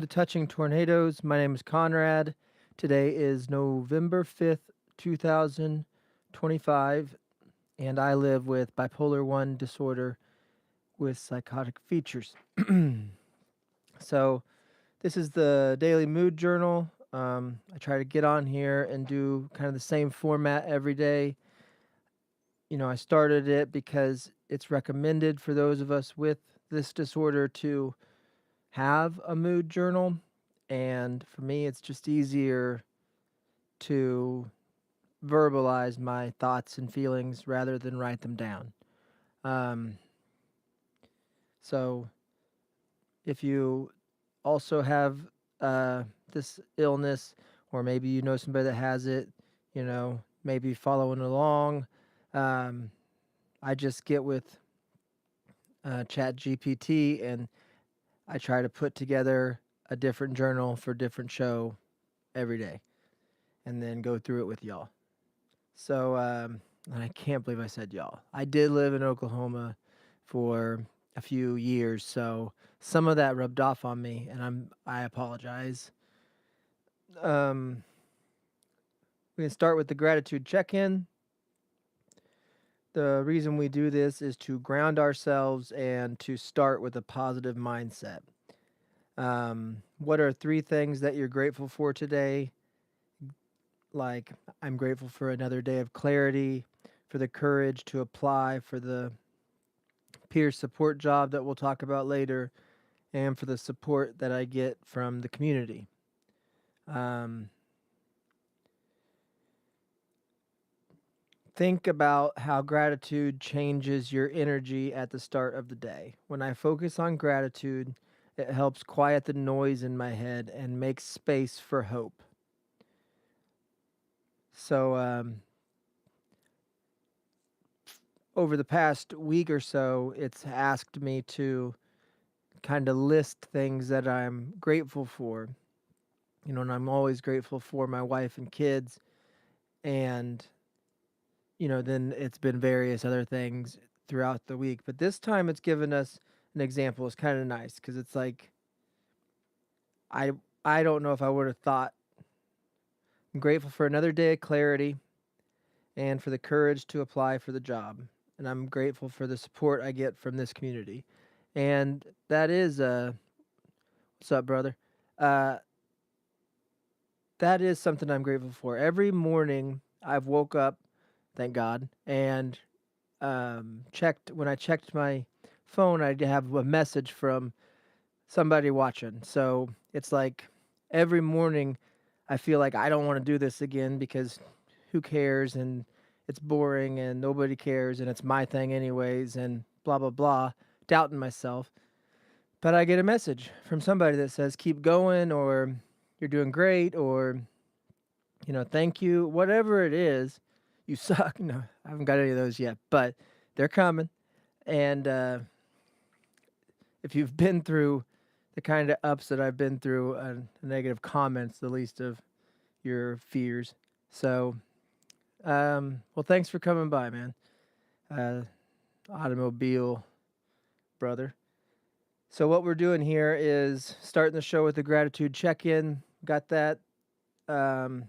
to Touching Tornadoes. My name is Conrad. Today is November 5th, 2025, and I live with bipolar 1 disorder with psychotic features. So, this is the daily mood journal. I try to get on here and do kind of the same format every day. I started it because it's recommended for those of us with this disorder to have a mood journal. And for me, it's just easier to verbalize my thoughts and feelings rather than write them down. Um, so if you also have this illness, or maybe you know somebody that has it, maybe following along, um, I just get with Chat GPT and I try to put together a different journal for different show every day and then go through it with y'all. So, and I can't believe I said y'all. I did live in Oklahoma for a few years, so some of that rubbed off on me, and I apologize. Um, we can start with the gratitude check-in. The reason we do this is to ground ourselves and to start with a positive mindset. What are three things that you're grateful for today? Like, I'm grateful for another day of clarity, for the courage to apply for the peer support job that we'll talk about later, and for the support that I get from the community. Um, think about how gratitude changes your energy at the start of the day. When I focus on gratitude, it helps quiet the noise in my head and makes space for hope. So, over the past week or so, it's asked me to kind of list things that I'm grateful for. And I'm always grateful for my wife and kids. And, then it's been various other things throughout the week. But this time it's given us an example. It's kind of nice because it's like, I, I don't know if I would have thought. I'm grateful for another day of clarity and for the courage to apply for the job. And I'm grateful for the support I get from this community. And that is, what's up, brother? Uh, that is something I'm grateful for. Every morning I've woke up, thank God, and checked when I checked my phone, I'd have a message from somebody watching. So it's like every morning I feel like I don't want to do this again because who cares and it's boring and nobody cares and it's my thing anyways and blah blah blah, doubting myself. But I get a message from somebody that says keep going or you're doing great or thank you, whatever it is. You suck. No, I haven't got any of those yet, but they're coming. And if you've been through the kind of ups that I've been through, negative comments, the least of your fears. So, well, thanks for coming by, man. Uh, automobile brother. So, what we're doing here is starting the show with a gratitude check in. Got that. Um,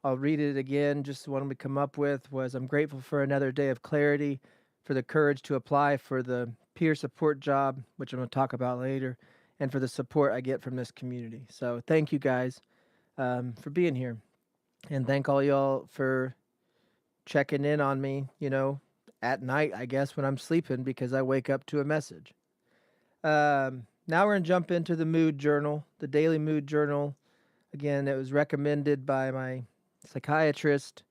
I'll read it again. Just the one we come up with was I'm grateful for another day of clarity, for the courage to apply for the peer support job, which I'm going to talk about later, and for the support I get from this community. So thank you guys for being here. And thank all y'all for checking in on me, at night, I guess, when I'm sleeping because I wake up to a message. Now we're going to jump into the mood journal, the daily mood journal. Again, it was recommended by my psychiatrist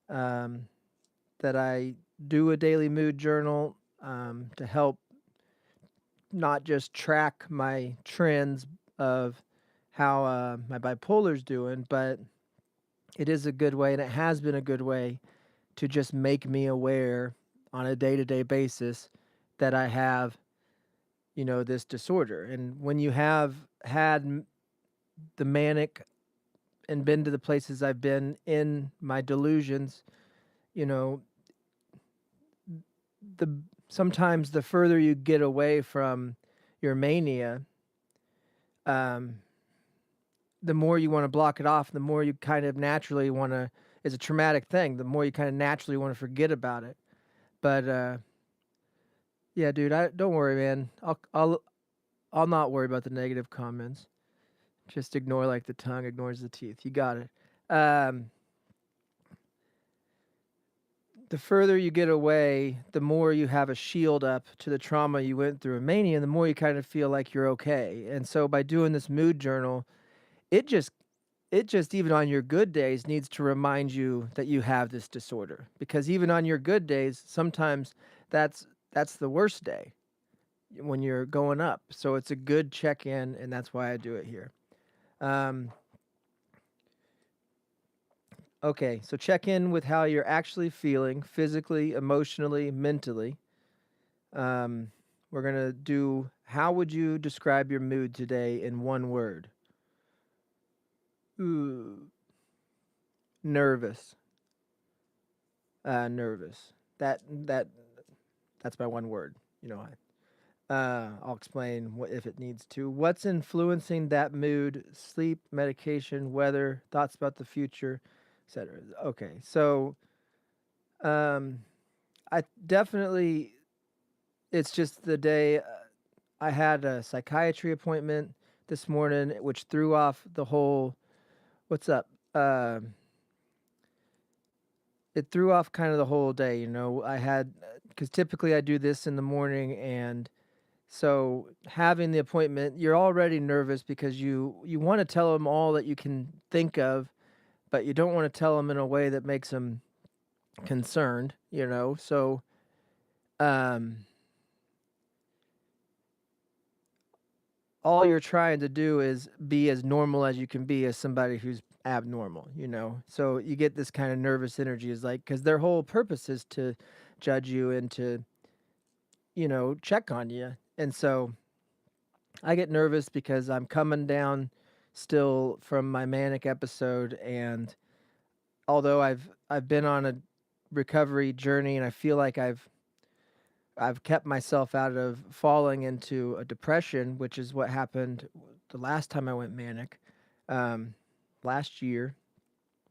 that I do a daily mood journal to help not just track my trends of how my bipolar's doing, but it is a good way, and it has been a good way to just make me aware on a day-to-day basis that I have, this disorder. And when you have had the manic and been to the places I've been in my delusions, you know, the sometimes the further you get away from your mania, the more you want to block it off, the more you kind of naturally want to, it's a traumatic thing, the more you kind of naturally want to forget about it. But yeah, dude, I don't worry, man. I'll not worry about the negative comments. Just ignore like the tongue ignores the teeth. You got it. Um, the further you get away, the more you have a shield up to the trauma you went through in mania, and the more you kind of feel like you're okay. And so by doing this mood journal, it just even on your good days needs to remind you that you have this disorder, because even on your good days sometimes that's the worst day when you're going up. So it's a good check-in, and that's why I do it here. Okay, so check in with how you're actually feeling physically, emotionally, mentally. We're going to do, how would you describe your mood today in one word? Ooh, nervous. Nervous. That's my one word. You know, I'll explain what if it needs to. What's influencing that mood? Sleep, medication, weather, thoughts about the future, etc. Okay, so um, I definitely, it's just the day I had a psychiatry appointment this morning, which threw off the whole. What's up? It threw off kind of the whole day. You know, I had, because typically I do this in the morning, and so having the appointment, you're already nervous because you want to tell them all that you can think of, but you don't want to tell them in a way that makes them concerned. You know, so um, all you're trying to do is be as normal as you can be as somebody who's abnormal, you know? So you get this kind of nervous energy is like, because their whole purpose is to judge you and to, you know, check on you. And so I get nervous because I'm coming down still from my manic episode. And although I've been on a recovery journey, and I feel like I've kept myself out of falling into a depression, which is what happened the last time I went manic, um, last year,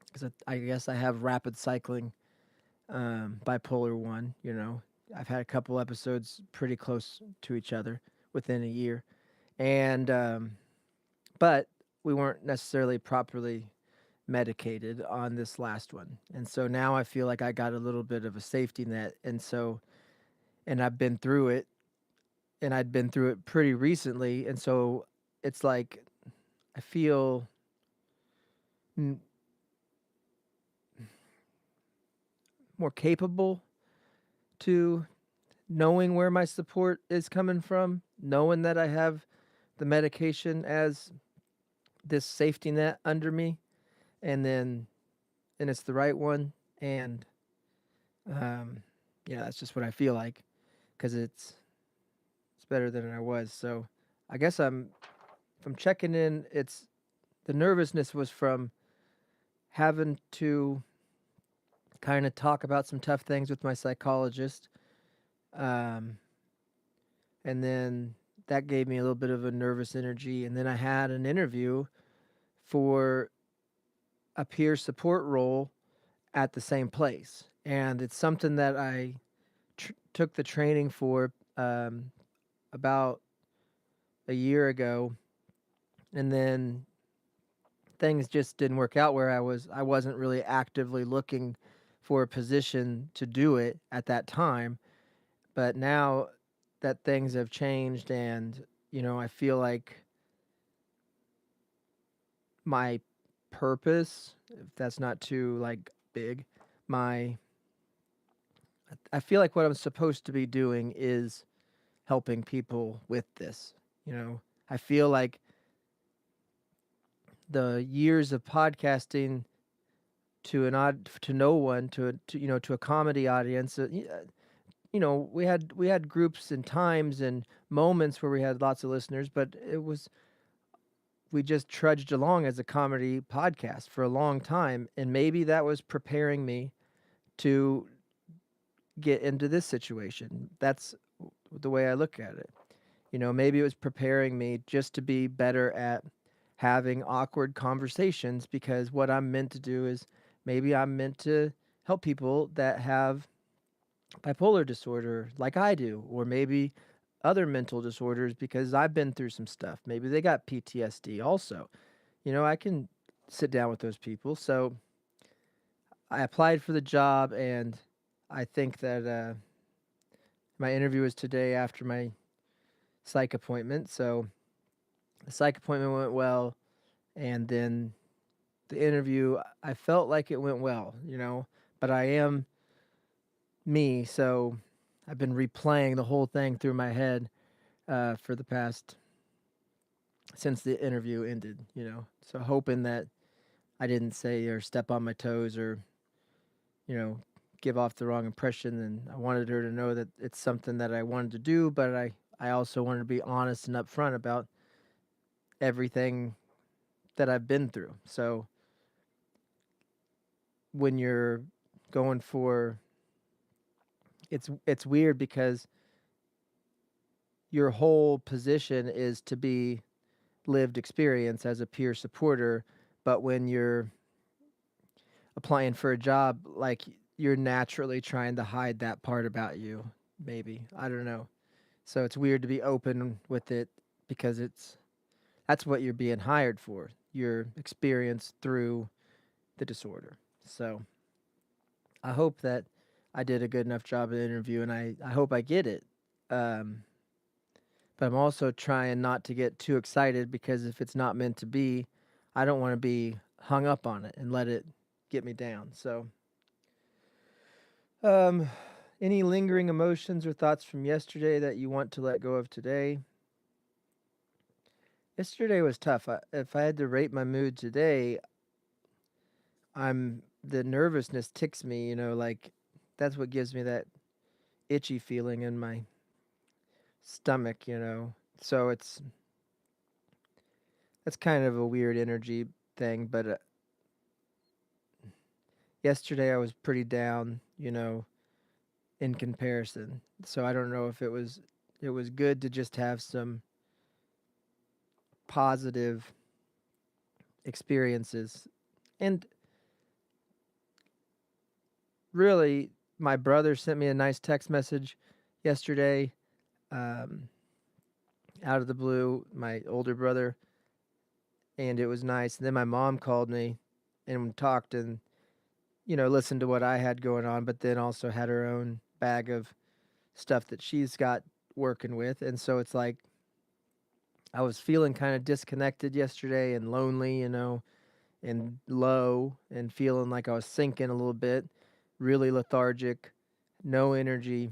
because I guess I have rapid cycling, bipolar 1, you know. I've had a couple episodes pretty close to each other within a year. And, but we weren't necessarily properly medicated on this last one. And so now I feel like I got a little bit of a safety net. And so, and I've been through it, and I'd been through it pretty recently, and so it's like I feel m- more capable to knowing where my support is coming from, knowing that I have the medication as this safety net under me, and then and it's the right one, and um, yeah, that's just what I feel like, because it's better than I was. So I guess if I'm checking in, it's the nervousness was from having to kind of talk about some tough things with my psychologist. Um, and then that gave me a little bit of a nervous energy. And then I had an interview for a peer support role at the same place. And it's something that I took the training for about a year ago. And then things just didn't work out where I wasn't really actively looking for a position to do it at that time. But now that things have changed, and, you know, I feel like my purpose, if that's not too like big, my I feel like what I'm supposed to be doing is helping people with this. You know, I feel like the years of podcasting to to no one, to you know, to a comedy audience, you know, we had groups and times and moments where we had lots of listeners, but we just trudged along as a comedy podcast for a long time, and maybe that was preparing me to get into this situation. That's the way I look at it. You know, maybe it was preparing me just to be better at having awkward conversations, because what I'm meant to do is maybe I'm meant to help people that have bipolar disorder like I do, or maybe other mental disorders because I've been through some stuff. Maybe they got PTSD also. I can sit down with those people. So I applied for the job, and I think that my interview was today after my psych appointment. So the psych appointment went well, and then the interview, I felt like it went well, but I am me, so I've been replaying the whole thing through my head for the past since the interview ended. So hoping that I didn't say or step on my toes or you know give off the wrong impression. And I wanted her to know that it's something that I wanted to do, but I also wanted to be honest and upfront about everything that I've been through. So when you're going for it's weird because your whole position is to be lived experience as a peer supporter, but when you're applying for a job, like, you're naturally trying to hide that part about you, maybe. I don't know. So it's weird to be open with it because that's what you're being hired for, your experience through the disorder. So I hope that I did a good enough job at the interview, and I hope I get it. Um, but I'm also trying not to get too excited, because if it's not meant to be, I don't want to be hung up on it and let it get me down. So, um, any lingering emotions or thoughts from yesterday that you want to let go of today? Yesterday was tough. If I had to rate my mood today, the nervousness ticks me, like, that's what gives me that itchy feeling in my stomach. So that's kind of a weird energy thing, but yesterday I was pretty down, in comparison. So I don't know if it was good to just have some positive experiences. And really, my brother sent me a nice text message yesterday, um, out of the blue, my older brother, and it was nice. And then my mom called me and we talked and, listened to what I had going on, but then also had her own bag of stuff that she's got working with. And so it's like I was feeling kind of disconnected yesterday and lonely, and low, and feeling like I was sinking a little bit, really lethargic, no energy.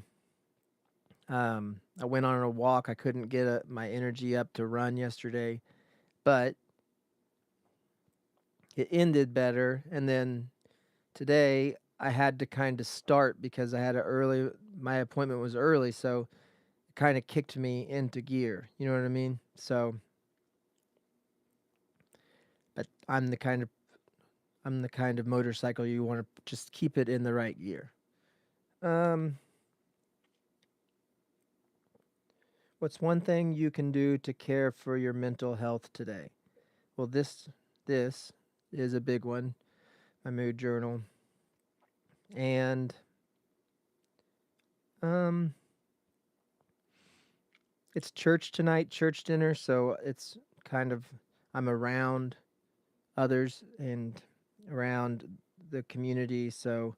I went on a walk. I couldn't get my energy up to run yesterday, but it ended better. And then today I had to kind of start because my appointment was early, so it kind of kicked me into gear. You know what I mean? So, but I'm the kind of motorcycle you want to just keep it in the right gear. Um, what's one thing you can do to care for your mental health today? Well, this is a big one. My mood journal, and um, it's church tonight, church dinner. So it's kind of I'm around others and around the community. So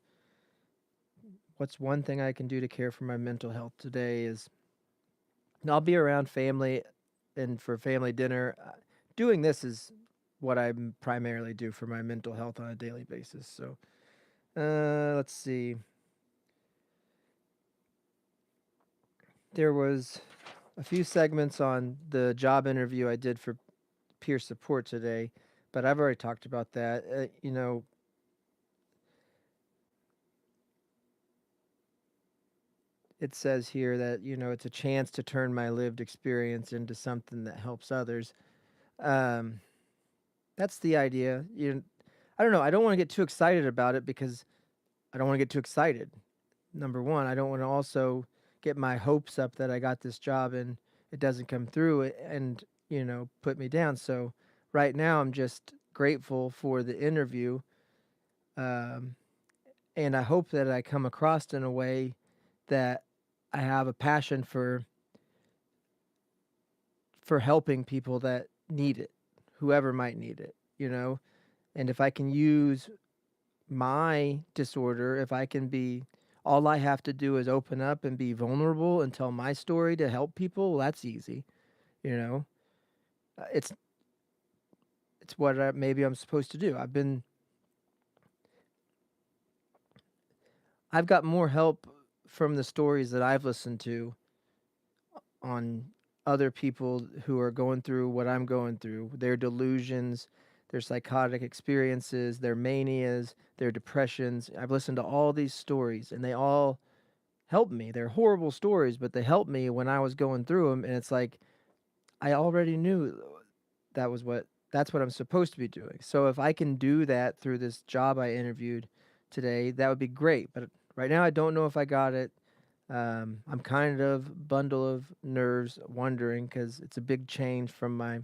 what's one thing I can do to care for my mental health today is I'll be around family and for family dinner. Doing this is what I primarily do for my mental health on a daily basis. So, let's see. There was a few segments on the job interview I did for peer support today, but I've already talked about that. It says here that, it's a chance to turn my lived experience into something that helps others. Um, that's the idea. I don't know. I don't want to get too excited about it because I don't want to get too excited. Number one, I don't want to also get my hopes up that I got this job and it doesn't come through and, put me down. So right now I'm just grateful for the interview. Um, and I hope that I come across in a way that I have a passion for helping people that need it, whoever might need it, you know? And if I can use my disorder, if I can be all I have to do is open up and be vulnerable and tell my story to help people, well, that's easy, you know? It's what maybe I'm supposed to do. I've got more help from the stories that I've listened to on other people who are going through what I'm going through, their delusions, their psychotic experiences, their manias, their depressions. I've listened to all these stories and they all help me. They're horrible stories, but they helped me when I was going through them. And it's like, I already knew that's what I'm supposed to be doing. So if I can do that through this job I interviewed today, that would be great. But right now, I don't know if I got it. I'm kind of bundle of nerves, wondering because it's a big change from my.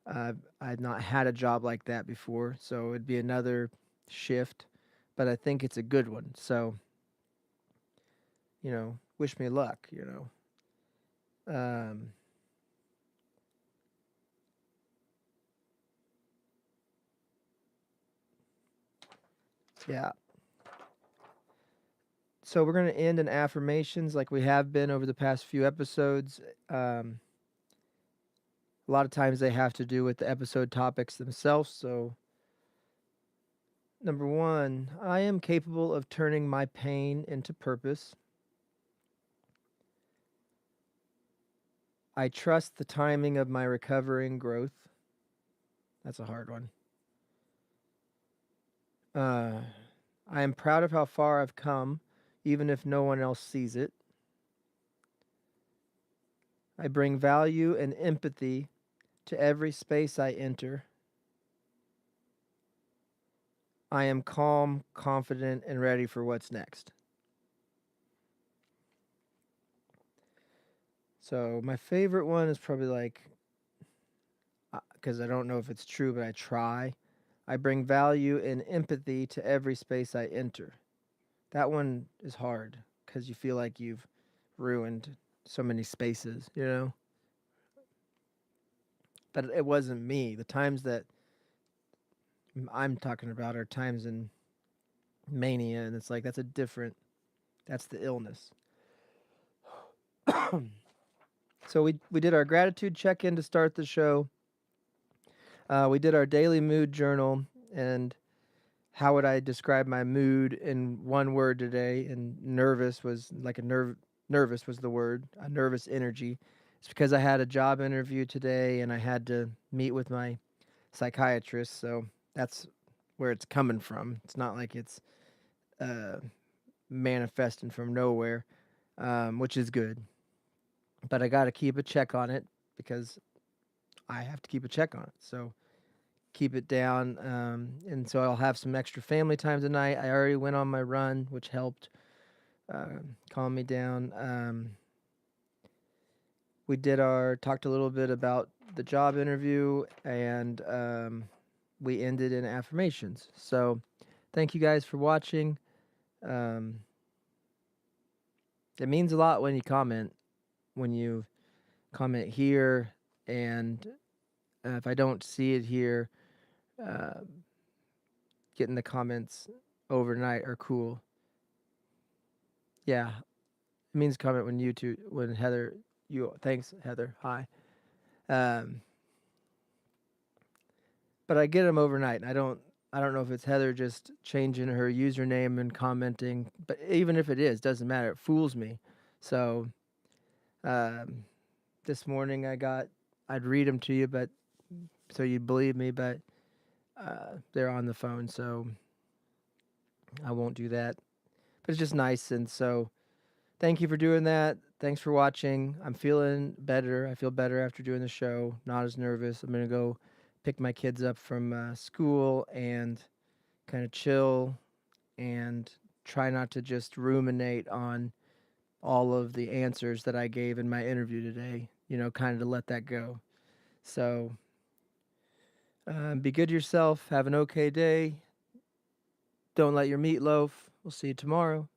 I've not had a job like that before, so it'd be another shift. But I think it's a good one. So wish me luck. Um, yeah. So we're going to end in affirmations like we have been over the past few episodes. A lot of times they have to do with the episode topics themselves. So, number one, I am capable of turning my pain into purpose. I trust the timing of my recovery and growth. That's a hard one. Uh, I am proud of how far I've come, even if no one else sees it. I bring value and empathy to every space I enter. I am calm, confident, and ready for what's next. So, my favorite one is probably like, because I don't know if it's true, but I try. I bring value and empathy to every space I enter. That one is hard because you feel like you've ruined so many spaces. But it wasn't me. The times that I'm talking about are times in mania, and it's like that's the illness. So we did our gratitude check in to start the show. We did our daily mood journal, and how would I describe my mood in one word today? And nervous was like nervous was the word, a nervous energy. It's because I had a job interview today and I had to meet with my psychiatrist. So that's where it's coming from. It's not like it's uh, manifesting from nowhere, which is good. But I got to keep a check on it because I have to keep a check on it. So keep it down. And so I'll have some extra family time tonight. I already went on my run, which helped calm me down. We talked a little bit about the job interview, and we ended in affirmations. So thank you guys for watching. Um, it means a lot when you comment here, and if I don't see it here, uh, getting the comments overnight are cool. Yeah, it means comment when Heather, thanks Heather, hi. Um, but I get them overnight. And I don't know if it's Heather just changing her username and commenting, but even if it is, doesn't matter. It fools me. So um, this morning I'd read them to you, but so you'd believe me, but they're on the phone, so I won't do that. But it's just nice, and so thank you for doing that. Thanks for watching. I'm feeling better. I feel better after doing the show. Not as nervous. I'm gonna go pick my kids up from school and kind of chill and try not to just ruminate on all of the answers that I gave in my interview today. Kind of to let that go. So Be good to yourself. Have an okay day. Don't let your meat loaf. We'll see you tomorrow.